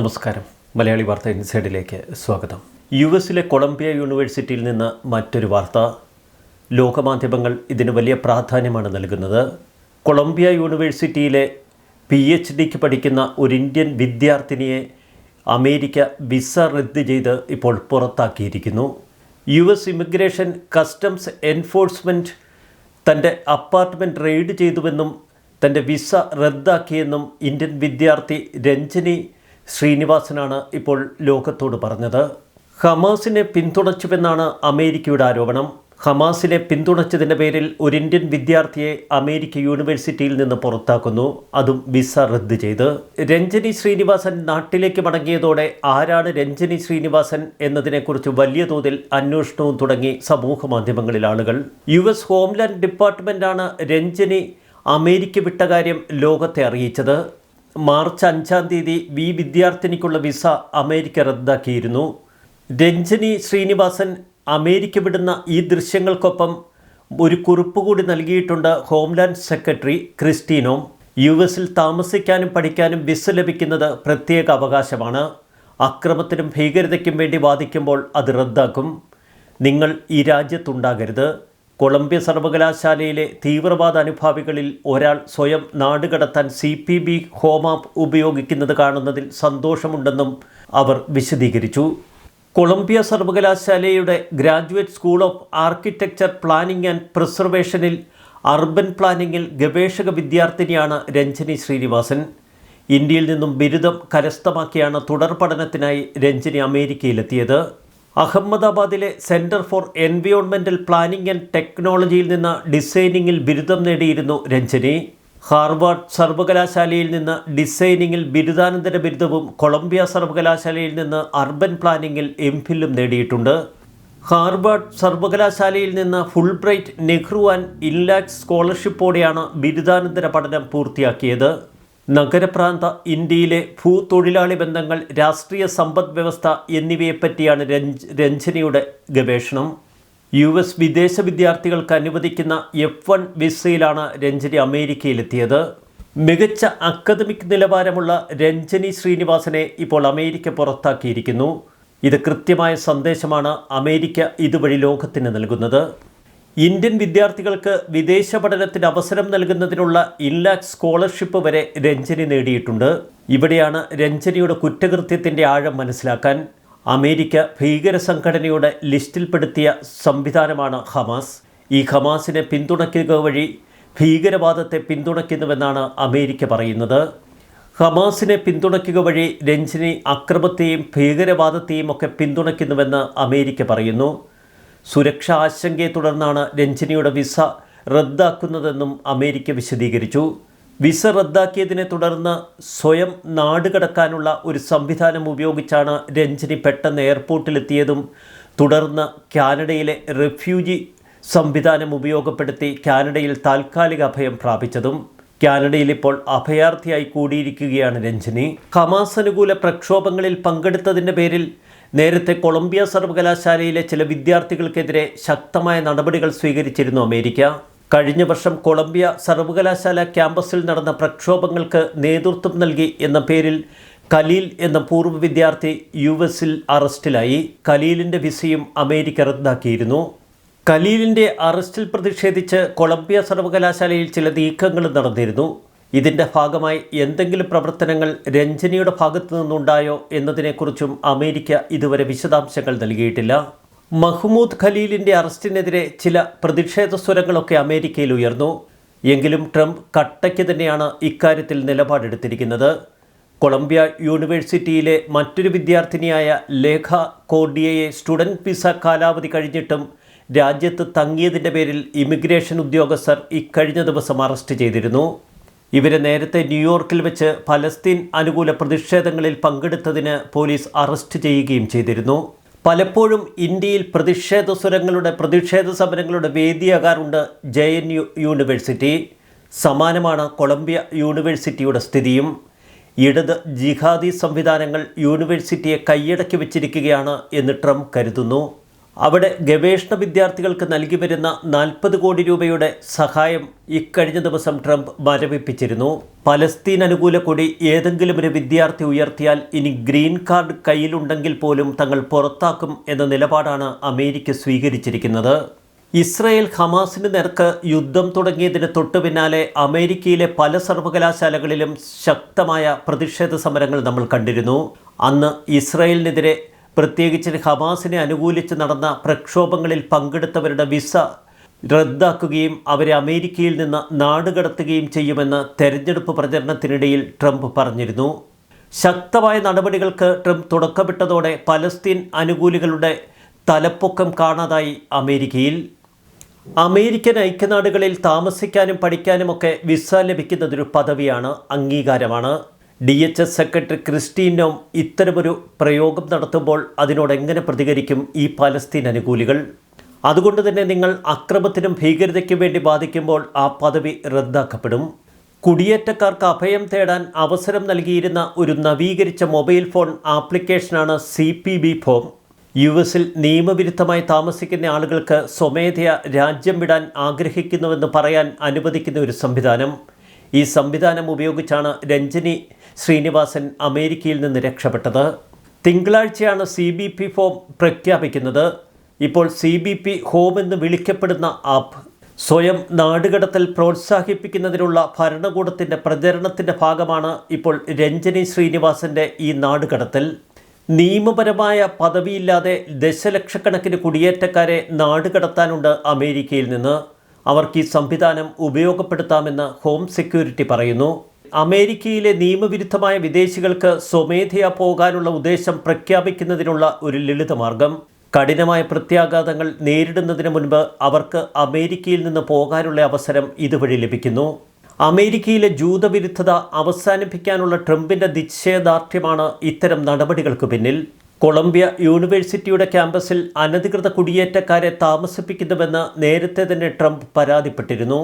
നമസ്കാരം. മലയാളി വാർത്ത ഇൻസൈഡിലേക്ക് സ്വാഗതം. യുഎസിലെ കൊളംബിയ യൂണിവേഴ്സിറ്റിയിൽ നിന്ന് മറ്റൊരു വാർത്ത. ലോകമാധ്യമങ്ങൾ ഇതിന് വലിയ പ്രാധാന്യമാണ് നൽകുന്നത്. കൊളംബിയ യൂണിവേഴ്സിറ്റിയിലെ PhDക്ക് പഠിക്കുന്ന ഒരു ഇന്ത്യൻ വിദ്യാർത്ഥിനിയെ അമേരിക്ക വിസ റദ്ദ് ചെയ്ത് ഇപ്പോൾ പുറത്താക്കിയിരിക്കുന്നു. US ഇമിഗ്രേഷൻ കസ്റ്റംസ് എൻഫോഴ്സ്മെൻറ്റ് തൻ്റെ അപ്പാർട്ട്മെൻറ്റ് റെയ്ഡ് ചെയ്തുവെന്നും തൻ്റെ വിസ റദ്ദാക്കിയെന്നും ഇന്ത്യൻ വിദ്യാർത്ഥി രഞ്ജനി ശ്രീനിവാസനാണ് ഇപ്പോൾ ലോകത്തോട് പറഞ്ഞത്. ഹമാസിനെ പിന്തുണച്ചുവെന്നാണ് അമേരിക്കയുടെ ആരോപണം. ഹമാസിനെ പിന്തുണച്ചതിൻ്റെ പേരിൽ ഒരു ഇന്ത്യൻ വിദ്യാർത്ഥിയെ അമേരിക്ക യൂണിവേഴ്സിറ്റിയിൽ നിന്ന് പുറത്താക്കുന്നു, അതും വിസ റദ്ദ് ചെയ്ത്. രഞ്ജനി ശ്രീനിവാസൻ നാട്ടിലേക്ക് മടങ്ങിയതോടെ ആരാണ് രഞ്ജനി ശ്രീനിവാസൻ എന്നതിനെക്കുറിച്ച് വലിയ തോതിൽ അന്വേഷണവും തുടങ്ങി സമൂഹ മാധ്യമങ്ങളിൽ ആളുകൾ. US ഹോംലാൻഡ് ഡിപ്പാർട്ട്മെൻറ്റാണ് രഞ്ജനി അമേരിക്ക വിട്ട കാര്യം ലോകത്തെ അറിയിച്ചത്. മാർച്ച് 5-ാം തീയതി ഈ വിദ്യാർത്ഥിനിക്കുള്ള വിസ അമേരിക്ക റദ്ദാക്കിയിരുന്നു. രഞ്ജനി ശ്രീനിവാസൻ അമേരിക്ക വിടുന്ന ഈ ദൃശ്യങ്ങൾക്കൊപ്പം ഒരു കുറിപ്പ് കൂടി നൽകിയിട്ടുണ്ട് ഹോംലാൻഡ് സെക്രട്ടറി ക്രിസ്റ്റി നോം. US താമസിക്കാനും പഠിക്കാനും വിസ ലഭിക്കുന്നത് പ്രത്യേക അവകാശമാണ്. അക്രമത്തിനും ഭീകരതയ്ക്കും വേണ്ടി വാദിക്കുമ്പോൾ അത് റദ്ദാക്കും. നിങ്ങൾ ഈ രാജ്യത്തുണ്ടാകരുത്. കൊളംബിയ സർവകലാശാലയിലെ തീവ്രവാദ അനുഭാവികളിൽ ഒരാൾ സ്വയം നാടുകടത്താൻ CPB ഹോം ആപ്പ് ഉപയോഗിക്കുന്നത് കാണുന്നതിൽ സന്തോഷമുണ്ടെന്നും അവർ വിശദീകരിച്ചു. കൊളംബിയ സർവകലാശാലയുടെ graduate school of architecture planning and പ്രിസർവേഷനിൽ അർബൻ പ്ലാനിങ്ങിൽ ഗവേഷക വിദ്യാർത്ഥിനിയാണ് രഞ്ജനി ശ്രീനിവാസൻ. ഇന്ത്യയിൽ നിന്നും ബിരുദം കരസ്ഥമാക്കിയാണ് തുടർ പഠനത്തിനായി രഞ്ജനി അമേരിക്കയിലെത്തിയത്. അഹമ്മദാബാദിലെ centre for environmental planning and ടെക്നോളജിയിൽ നിന്ന് ഡിസൈനിങ്ങിൽ ബിരുദം നേടിയിരുന്നു രഞ്ജനി. ഹാർവാർഡ് സർവകലാശാലയിൽ നിന്ന് ഡിസൈനിങ്ങിൽ ബിരുദാനന്തര ബിരുദവും കൊളംബിയ സർവകലാശാലയിൽ നിന്ന് അർബൻ പ്ലാനിങ്ങിൽ MPhilഉം നേടിയിട്ടുണ്ട്. ഹാർവാർഡ് സർവകലാശാലയിൽ നിന്ന് ഫുൾബ്രൈറ്റ് നെഹ്റു ആൻഡ് ഇൻലാക് സ്കോളർഷിപ്പോടെയാണ് ബിരുദാനന്തര പഠനം പൂർത്തിയാക്കിയത്. നഗരപ്രാന്ത ഇന്ത്യയിലെ ഭൂതൊഴിലാളി ബന്ധങ്ങൾ, രാഷ്ട്രീയ സമ്പദ് വ്യവസ്ഥ എന്നിവയെപ്പറ്റിയാണ് രഞ്ജനിയുടെ ഗവേഷണം. US വിദേശ വിദ്യാർത്ഥികൾക്ക് അനുവദിക്കുന്ന F1 വിസയിലാണ് രഞ്ജനി അമേരിക്കയിലെത്തിയത്. മികച്ച അക്കാദമിക് നിലവാരമുള്ള രഞ്ജനി ശ്രീനിവാസനെ ഇപ്പോൾ അമേരിക്ക പുറത്താക്കിയിരിക്കുന്നു. ഇത് കൃത്യമായ സന്ദേശമാണ് അമേരിക്ക ഇതുവഴി ലോകത്തിന് നൽകുന്നത്. ഇന്ത്യൻ വിദ്യാർത്ഥികൾക്ക് വിദേശ പഠനത്തിന് അവസരം നൽകുന്നതിനുള്ള ഇൻലാക് സ്കോളർഷിപ്പ് വരെ രഞ്ജനി നേടിയിട്ടുണ്ട്. ഇവിടെയാണ് രഞ്ജനിയുടെ കുറ്റകൃത്യത്തിൻ്റെ ആഴം മനസ്സിലാക്കാൻ. അമേരിക്ക ഭീകര സംഘടനയുടെ ലിസ്റ്റിൽപ്പെടുത്തിയ സംവിധാനമാണ് ഹമാസ്. ഈ ഹമാസിനെ പിന്തുണയ്ക്കുക വഴി ഭീകരവാദത്തെ പിന്തുണയ്ക്കുന്നുവെന്നാണ് അമേരിക്ക പറയുന്നത്. ഹമാസിനെ പിന്തുണയ്ക്കുക വഴി രഞ്ജനി അക്രമത്തെയും ഭീകരവാദത്തെയും ഒക്കെ പിന്തുണയ്ക്കുന്നുവെന്ന് അമേരിക്ക പറയുന്നു. സുരക്ഷാ ആശങ്കയെ തുടർന്നാണ് രഞ്ജനിയുടെ വിസ റദ്ദാക്കുന്നതെന്നും അമേരിക്ക വിശദീകരിച്ചു. വിസ റദ്ദാക്കിയതിനെ തുടർന്ന് സ്വയം നാടുകടക്കാനുള്ള ഒരു സംവിധാനം ഉപയോഗിച്ചാണ് രഞ്ജനി പെട്ടെന്ന് എയർപോർട്ടിലെത്തിയതും തുടർന്ന് കാനഡയിലെ റെഫ്യൂജി സംവിധാനം ഉപയോഗപ്പെടുത്തി കാനഡയിൽ താൽക്കാലിക അഭയം പ്രാപിച്ചതും. കാനഡയിൽ ഇപ്പോൾ അഭയാർത്ഥിയായി കൂടിയിരിക്കുകയാണ് രഞ്ജനി. ഹമാസ് അനുകൂല പ്രക്ഷോഭങ്ങളിൽ പങ്കെടുത്തതിൻ്റെ പേരിൽ നേരത്തെ കൊളംബിയ സർവകലാശാലയിലെ ചില വിദ്യാർത്ഥികൾക്കെതിരെ ശക്തമായ നടപടികൾ സ്വീകരിച്ചിരുന്നു അമേരിക്ക. കഴിഞ്ഞ വർഷം കൊളംബിയ സർവകലാശാല ക്യാമ്പസിൽ നടന്ന പ്രക്ഷോഭങ്ങൾക്ക് നേതൃത്വം നൽകി എന്ന പേരിൽ ഖലീൽ എന്ന പൂർവ്വ വിദ്യാർത്ഥി US അറസ്റ്റിലായി. ഖലീലിൻ്റെ വിസയും അമേരിക്ക റദ്ദാക്കിയിരുന്നു. ഖലീലിൻ്റെ അറസ്റ്റിൽ പ്രതിഷേധിച്ച് കൊളംബിയ സർവകലാശാലയിൽ ചില നീക്കങ്ങളും നടന്നിരുന്നു. ഇതിൻ്റെ ഭാഗമായി എന്തെങ്കിലും പ്രവർത്തനങ്ങൾ രഞ്ജനിയുടെ ഭാഗത്തു നിന്നുണ്ടായോ എന്നതിനെക്കുറിച്ചും അമേരിക്ക ഇതുവരെ വിശദാംശങ്ങൾ നൽകിയിട്ടില്ല. മഹ്മൂദ് ഖലീലിൻ്റെ അറസ്റ്റിനെതിരെ ചില പ്രതിഷേധ സ്വരങ്ങളൊക്കെ അമേരിക്കയിൽ ഉയർന്നു. എങ്കിലും ട്രംപ് കട്ടയ്ക്ക് തന്നെയാണ് ഇക്കാര്യത്തിൽ നിലപാടെടുത്തിരിക്കുന്നത്. കൊളംബിയ യൂണിവേഴ്സിറ്റിയിലെ മറ്റൊരു വിദ്യാർത്ഥിനിയായ ലേഖ കോർഡിയയെ സ്റ്റുഡൻറ്റ് വിസ കാലാവധി കഴിഞ്ഞിട്ടും രാജ്യത്ത് തങ്ങിയതിൻ്റെ പേരിൽ ഇമിഗ്രേഷൻ ഉദ്യോഗസ്ഥർ ഇക്കഴിഞ്ഞ ദിവസം അറസ്റ്റ് ചെയ്തിരുന്നു. ഇവരെ നേരത്തെ ന്യൂയോർക്കിൽ വെച്ച് പലസ്തീൻ അനുകൂല പ്രതിഷേധങ്ങളിൽ പങ്കെടുത്തതിന് പോലീസ് അറസ്റ്റ് ചെയ്യുകയും ചെയ്തിരുന്നു. പലപ്പോഴും ഇന്ത്യയിൽ പ്രതിഷേധ സമരങ്ങളുടെ വേദിയാകാറുണ്ട് JNU യൂണിവേഴ്സിറ്റി. സമാനമാണ് കൊളംബിയ യൂണിവേഴ്സിറ്റിയുടെ സ്ഥിതിയും. ഇടത് ജിഹാദി സംവിധാനങ്ങൾ യൂണിവേഴ്സിറ്റിയെ കൈയടക്കി വച്ചിരിക്കുകയാണ് എന്ന് ട്രംപ് കരുതുന്നു. അവിടെ ഗവേഷണ വിദ്യാർത്ഥികൾക്ക് നൽകി വരുന്ന 40 കോടി രൂപയുടെ സഹായം ഇക്കഴിഞ്ഞ ദിവസം ട്രംപ് മരവിപ്പിച്ചിരുന്നു. പലസ്തീൻ അനുകൂല കൊടി ഏതെങ്കിലും ഒരു വിദ്യാർത്ഥി ഉയർത്തിയാൽ ഇനി ഗ്രീൻ കാർഡ് കയ്യിലുണ്ടെങ്കിൽ പോലും തങ്ങൾ പുറത്താക്കും എന്ന നിലപാടാണ് അമേരിക്ക സ്വീകരിച്ചിരിക്കുന്നത്. ഇസ്രയേൽ ഹമാസിന് നേർക്ക് യുദ്ധം തുടങ്ങിയതിന് തൊട്ടു പിന്നാലെ അമേരിക്കയിലെ പല സർവകലാശാലകളിലും ശക്തമായ പ്രതിഷേധ സമരങ്ങൾ നമ്മൾ കണ്ടിരുന്നു. അന്ന് ഇസ്രയേലിനെതിരെ പ്രത്യേകിച്ച് ഹമാസിനെ അനുകൂലിച്ച് നടന്ന പ്രക്ഷോഭങ്ങളിൽ പങ്കെടുത്തവരുടെ വിസ റദ്ദാക്കുകയും അവരെ അമേരിക്കയിൽ നിന്ന് നാടുകടത്തുകയും ചെയ്യുമെന്ന് തെരഞ്ഞെടുപ്പ് പ്രചരണത്തിനിടയിൽ ട്രംപ് പറഞ്ഞിരുന്നു. ശക്തമായ നടപടികൾക്ക് ട്രംപ് തുടക്കമിട്ടതോടെ പലസ്തീൻ അനുകൂലികളുടെ തലപ്പൊക്കം കാണാതായി അമേരിക്കയിൽ. അമേരിക്കൻ ഐക്യനാടുകളിൽ താമസിക്കാനും പഠിക്കാനുമൊക്കെ വിസ ലഭിക്കുന്നതൊരു പദവിയാണ്, അംഗീകാരമാണ്. DHS സെക്രട്ടറി ക്രിസ്റ്റീൻ നോം ഇത്തരമൊരു പ്രയോഗം നടത്തുമ്പോൾ അതിനോട് എങ്ങനെ പ്രതികരിക്കും ഈ പലസ്തീൻ അനുകൂലികൾ? അതുകൊണ്ട് തന്നെ നിങ്ങൾ അക്രമത്തിനും ഭീകരതയ്ക്കും വേണ്ടി ബാധിക്കുമ്പോൾ ആ പദവി റദ്ദാക്കപ്പെടും. കുടിയേറ്റക്കാർക്ക് അഭയം തേടാൻ അവസരം നൽകിയിരുന്ന ഒരു നവീകരിച്ച മൊബൈൽ ഫോൺ ആപ്ലിക്കേഷനാണ് CPB ഫോം. US-ൽ നിയമവിരുദ്ധമായി താമസിക്കുന്ന ആളുകൾക്ക് സ്വമേധയാ രാജ്യം വിടാൻ ആഗ്രഹിക്കുന്നുവെന്ന് പറയാൻ അനുവദിക്കുന്ന ഒരു സംവിധാനം. ഈ സംവിധാനം ഉപയോഗിച്ചാണ് രഞ്ജനി ശ്രീനിവാസൻ അമേരിക്കയിൽ നിന്ന് രക്ഷപ്പെട്ടത്. തിങ്കളാഴ്ചയാണ് CBP ഫോം പ്രഖ്യാപിക്കുന്നത്. ഇപ്പോൾ CBP ഹോം എന്ന് വിളിക്കപ്പെടുന്ന ആപ്പ് സ്വയം നാടുകടത്തൽ പ്രോത്സാഹിപ്പിക്കുന്നതിനുള്ള ഭരണകൂടത്തിൻ്റെ പ്രചരണത്തിൻ്റെ ഭാഗമാണ് ഇപ്പോൾ രഞ്ജനി ശ്രീനിവാസൻ്റെ ഈ നാടുകടത്തൽ. നിയമപരമായ പദവിയില്ലാതെ ദശലക്ഷക്കണക്കിന് കുടിയേറ്റക്കാരെ നാടുകടത്താനുണ്ട് അമേരിക്കയിൽ നിന്ന്. അവർക്ക് ഈ സംവിധാനം ഉപയോഗപ്പെടുത്താമെന്ന് ഹോം സെക്യൂരിറ്റി പറയുന്നു. അമേരിക്കയിലെ നിയമവിരുദ്ധമായ വിദേശികൾക്ക് സ്വമേധയാ പോകാനുള്ള ഉദ്ദേശം പ്രഖ്യാപിക്കുന്നതിനുള്ള ഒരു ലളിതമാർഗം. കഠിനമായ പ്രത്യാഘാതങ്ങൾ നേരിടുന്നതിന് മുൻപ് അവർക്ക് അമേരിക്കയിൽ നിന്ന് പോകാനുള്ള അവസരം ഇതുവഴി ലഭിക്കുന്നു. അമേരിക്കയിലെ ജൂതവിരുദ്ധത അവസാനിപ്പിക്കാനുള്ള ട്രംപിൻ്റെ നിശ്ചയദാർഢ്യമാണ് ഇത്തരം നടപടികൾക്ക് പിന്നിൽ. കൊളംബിയ യൂണിവേഴ്സിറ്റിയുടെ ക്യാമ്പസിൽ അനധികൃത കുടിയേറ്റക്കാരെ താമസിപ്പിക്കുന്നുവെന്ന് നേരത്തെ തന്നെ ട്രംപ് പരാതിപ്പെട്ടിരുന്നു.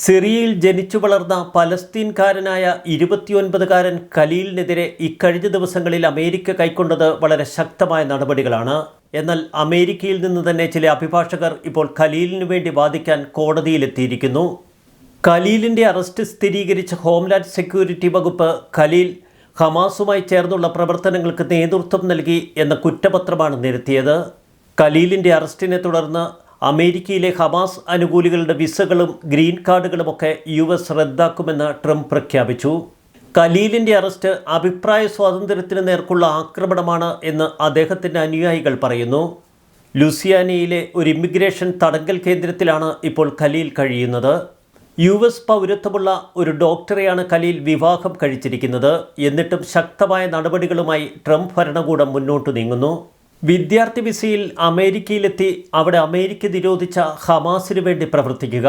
സിറിയയിൽ ജനിച്ചു വളർന്ന പലസ്തീൻകാരനായ 29കാരൻ ഖലീലിനെതിരെ ഇക്കഴിഞ്ഞ ദിവസങ്ങളിൽ അമേരിക്ക കൈക്കൊണ്ടത് വളരെ ശക്തമായ നടപടികളാണ്. എന്നാൽ അമേരിക്കയിൽ നിന്ന് തന്നെ ചില അഭിഭാഷകർ ഇപ്പോൾ ഖലീലിനു വേണ്ടി വാദിക്കാൻ കോടതിയിലെത്തിയിരിക്കുന്നു. ഖലീലിൻ്റെ അറസ്റ്റ് സ്ഥിരീകരിച്ച ഹോംലാൻഡ് സെക്യൂരിറ്റി വകുപ്പ് ഖലീൽ ഹമാസുമായി ചേർന്നുള്ള പ്രവർത്തനങ്ങൾക്ക് നേതൃത്വം നൽകി എന്ന കുറ്റപത്രമാണ് നിരത്തിയത്. ഖലീലിൻ്റെ അറസ്റ്റിനെ തുടർന്ന് അമേരിക്കയിലെ ഹമാസ് അനുകൂലികളുടെ വിസകളും ഗ്രീൻ കാർഡുകളുമൊക്കെ US റദ്ദാക്കുമെന്ന് ട്രംപ് പ്രഖ്യാപിച്ചു. ഖലീലിൻ്റെ അറസ്റ്റ് അഭിപ്രായ സ്വാതന്ത്ര്യത്തിന് നേർക്കുള്ള ആക്രമണമാണ് എന്ന് അദ്ദേഹത്തിൻ്റെ അനുയായികൾ പറയുന്നു. ലൂസിയാനയിലെ ഒരു ഇമിഗ്രേഷൻ തടങ്കൽ കേന്ദ്രത്തിലാണ് ഇപ്പോൾ ഖലീൽ കഴിയുന്നത്. US പൗരത്വമുള്ള ഒരു ഡോക്ടറെയാണ് ഖലീൽ വിവാഹം കഴിച്ചിരിക്കുന്നത്. എന്നിട്ടും ശക്തമായ നടപടികളുമായി ട്രംപ് ഭരണകൂടം മുന്നോട്ട് നീങ്ങുന്നു. വിദ്യാർത്ഥി വിസയിൽ അമേരിക്കയിലെത്തി അവിടെ അമേരിക്ക നിരോധിച്ച ഹമാസിനു വേണ്ടി പ്രവർത്തിക്കുക.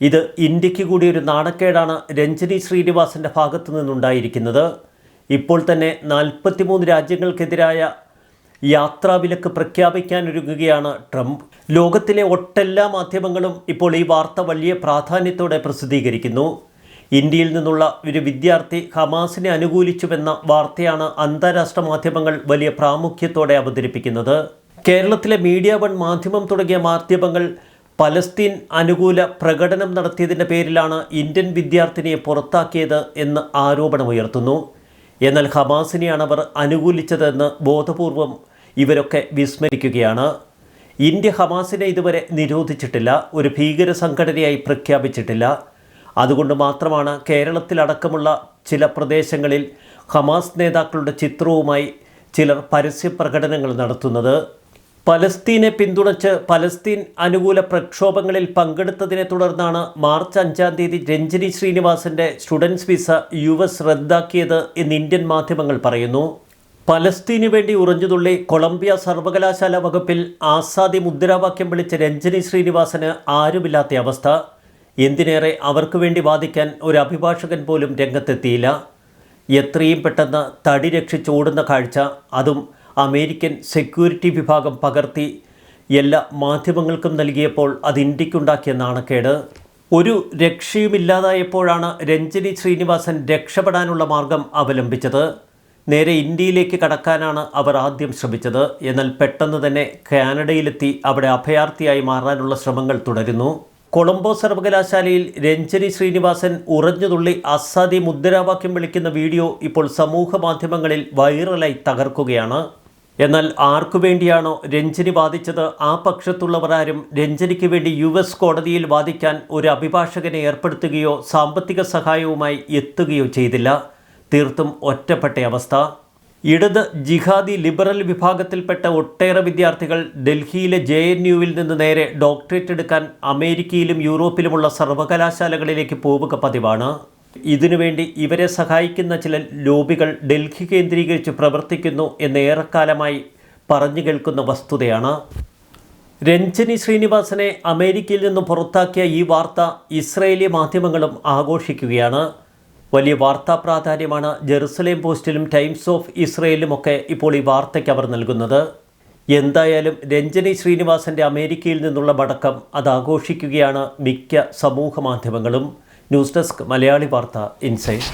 ഇത് ഇന്ത്യക്ക് കൂടി ഒരു നാണക്കേടാണ് രഞ്ജനി ശ്രീനിവാസൻ്റെ ഭാഗത്തു നിന്നുണ്ടായിരിക്കുന്നത്. ഇപ്പോൾ തന്നെ 43 രാജ്യങ്ങൾക്കെതിരായ യാത്രാവിലക്ക് പ്രഖ്യാപിക്കാനൊരുങ്ങുകയാണ് ട്രംപ്. ലോകത്തിലെ ഒട്ടെല്ലാ മാധ്യമങ്ങളും ഇപ്പോൾ ഈ വാർത്ത വലിയ പ്രാധാന്യത്തോടെ പ്രസിദ്ധീകരിക്കുന്നു. ഇന്ത്യയിൽ നിന്നുള്ള ഒരു വിദ്യാർത്ഥി ഹമാസിനെ അനുകൂലിച്ചുവെന്ന വാർത്തയാണ് അന്താരാഷ്ട്ര മാധ്യമങ്ങൾ വലിയ പ്രാമുഖ്യത്തോടെ അവതരിപ്പിക്കുന്നത്. കേരളത്തിലെ മീഡിയ വൺ മാധ്യമം തുടങ്ങിയ മാധ്യമങ്ങൾ പലസ്തീൻ അനുകൂല പ്രകടനം നടത്തിയതിൻ്റെ പേരിലാണ് ഇന്ത്യൻ വിദ്യാർത്ഥിനിയെ പുറത്താക്കിയത് എന്ന് ആരോപണമുയർത്തുന്നു. എന്നാൽ ഹമാസിനെയാണ് അവർ അനുകൂലിച്ചതെന്ന് ബോധപൂർവം ഇവരൊക്കെ വിസ്മരിക്കുകയാണ്. ഇന്ത്യ ഹമാസിനെ ഇതുവരെ നിരോധിച്ചിട്ടില്ല, ഒരു ഭീകര സംഘടനയായി പ്രഖ്യാപിച്ചിട്ടില്ല. അതുകൊണ്ട് മാത്രമാണ് കേരളത്തിലടക്കമുള്ള ചില പ്രദേശങ്ങളിൽ ഹമാസ് നേതാക്കളുടെ ചിത്രവുമായി ചിലർ പരസ്യ പ്രകടനങ്ങൾ നടത്തുന്നത്. പലസ്തീനെ പിന്തുണച്ച് പലസ്തീൻ അനുകൂല പ്രക്ഷോഭങ്ങളിൽ പങ്കെടുത്തതിനെ തുടർന്നാണ് മാർച്ച് 5-ാം തീയതി രഞ്ജനി ശ്രീനിവാസൻ്റെ സ്റ്റുഡൻസ് വിസ US റദ്ദാക്കിയത് എന്ന് ഇന്ത്യൻ മാധ്യമങ്ങൾ പറയുന്നു. പലസ്തീനു വേണ്ടി ഉറഞ്ഞുതുള്ളി കൊളംബിയ സർവകലാശാല വകുപ്പിൽ ആസാദി മുദ്രാവാക്യം വിളിച്ച രഞ്ജനി ശ്രീനിവാസന് ആരുമില്ലാത്ത അവസ്ഥ. എന്തിനേറെ അവർക്ക് വേണ്ടി വാദിക്കാൻ ഒരു അഭിഭാഷകൻ പോലും രംഗത്തെത്തിയില്ല. എത്രയും പെട്ടെന്ന് തടി രക്ഷിച്ചോടുന്ന കാഴ്ച, അതും അമേരിക്കൻ സെക്യൂരിറ്റി വിഭാഗം പകർത്തി എല്ലാ മാധ്യമങ്ങൾക്കും നൽകിയപ്പോൾ അത് ഇന്ത്യക്കുണ്ടാക്കിയ നാണക്കേട്. ഒരു രക്ഷയുമില്ലാതായപ്പോഴാണ് രഞ്ജനി ശ്രീനിവാസൻ രക്ഷപ്പെടാനുള്ള മാർഗം അവലംബിച്ചത്. നേരെ ഇന്ത്യയിലേക്ക് കടക്കാനാണ് അവർ ആദ്യം ശ്രമിച്ചത്. എന്നാൽ പെട്ടെന്ന് തന്നെ കാനഡയിലെത്തി അവിടെ അഭയാർത്ഥിയായി മാറാനുള്ള ശ്രമങ്ങൾ തുടരുന്നു. കൊളംബോ സർവകലാശാലയിൽ രഞ്ജനി ശ്രീനിവാസൻ ഉറഞ്ഞുതുള്ളി അസാദി മുദ്രാവാക്യം വിളിക്കുന്ന വീഡിയോ ഇപ്പോൾ സമൂഹ മാധ്യമങ്ങളിൽ വൈറലായി തകർക്കുകയാണ്. എന്നാൽ ആർക്കു വേണ്ടിയാണോ രഞ്ജനി വാദിച്ചത് ആ പക്ഷത്തുള്ളവർ ആരും രഞ്ജനിക്ക് വേണ്ടി US കോടതിയിൽ വാദിക്കാൻ ഒരു അഭിഭാഷകനെ ഏർപ്പെടുത്തുകയോ സാമ്പത്തിക സഹായവുമായി എത്തുകയോ ചെയ്തില്ല. തീർത്തും ഒറ്റപ്പെട്ട അവസ്ഥ. ഇടത് ജിഹാദി ലിബറൽ വിഭാഗത്തിൽപ്പെട്ട ഒട്ടേറെ വിദ്യാർത്ഥികൾ ഡൽഹിയിലെ JNUവിൽ നിന്ന് നേരെ ഡോക്ടറേറ്റ് എടുക്കാൻ അമേരിക്കയിലും യൂറോപ്പിലുമുള്ള സർവകലാശാലകളിലേക്ക് പോവുക പതിവാണ്. ഇതിനുവേണ്ടി ഇവരെ സഹായിക്കുന്ന ചില ലോബികൾ ഡൽഹി കേന്ദ്രീകരിച്ച് പ്രവർത്തിക്കുന്നു എന്ന് ഏറെക്കാലമായി പറഞ്ഞു കേൾക്കുന്ന വസ്തുതയാണ്. രഞ്ജനി ശ്രീനിവാസനെ അമേരിക്കയിൽ നിന്നും പുറത്താക്കിയ ഈ വാർത്ത ഇസ്രയേലി മാധ്യമങ്ങളും ആഘോഷിക്കുകയാണ്. വലിയ വാർത്താ പ്രാധാന്യമാണ് ജെറുസലേം പോസ്റ്റിലും ടൈംസ് ഓഫ് ഇസ്രയേലിലുമൊക്കെ ഇപ്പോൾ ഈ വാർത്തയ്ക്ക് അവർ നൽകുന്നത്. എന്തായാലും രഞ്ജനി ശ്രീനിവാസൻ്റെ അമേരിക്കയിൽ നിന്നുള്ള മടക്കം അത് ആഘോഷിക്കുകയാണ് മിക്ക സമൂഹ മാധ്യമങ്ങളും. ന്യൂസ് ഡെസ്ക് മലയാളി വാർത്ത ഇൻസൈഡ്.